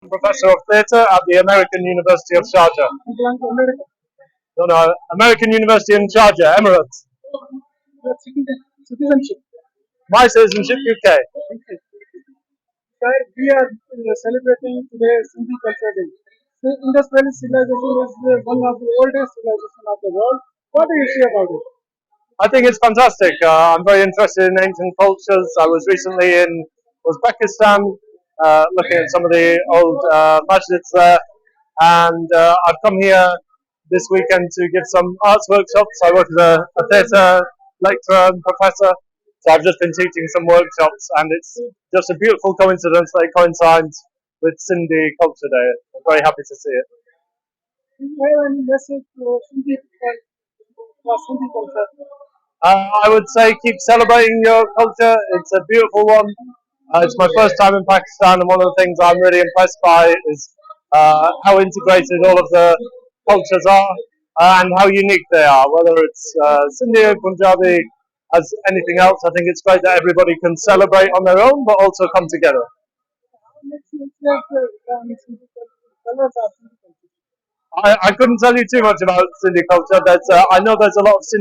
Professor of Theatre at the American University of Sharjah. belong to America. No, no, American University in Sharjah, Emirates. Your citizenship. My citizenship, UK. Okay. Sir, we are celebrating today Sindhi Culture Day. So Indus Valley civilization is one of the oldest civilization of the world. What do you say about it? I think it's fantastic. I'm very interested in ancient cultures. I was recently in Uzbekistan, looking at some of the old masjids there, and I've come here this weekend to give some arts workshops. I work as a theatre lecturer and professor, so I've just been teaching some workshops, and it's just a beautiful coincidence that it coincides with Sindhi Culture Day. I'm very happy to see it. Do you have any message to Sindhi people for Sindhi culture? I would say keep celebrating your culture. It's a beautiful one. It's my first time in Pakistan, and one of the things I'm really impressed by is how integrated all of the cultures are and how unique they are. Whether it's Sindhi, Punjabi, as anything else, I think it's great that everybody can celebrate on their own, but also come together. Colors of Sindhi culture. I couldn't tell you too much about Sindhi culture. I know there's a lot of Sindhi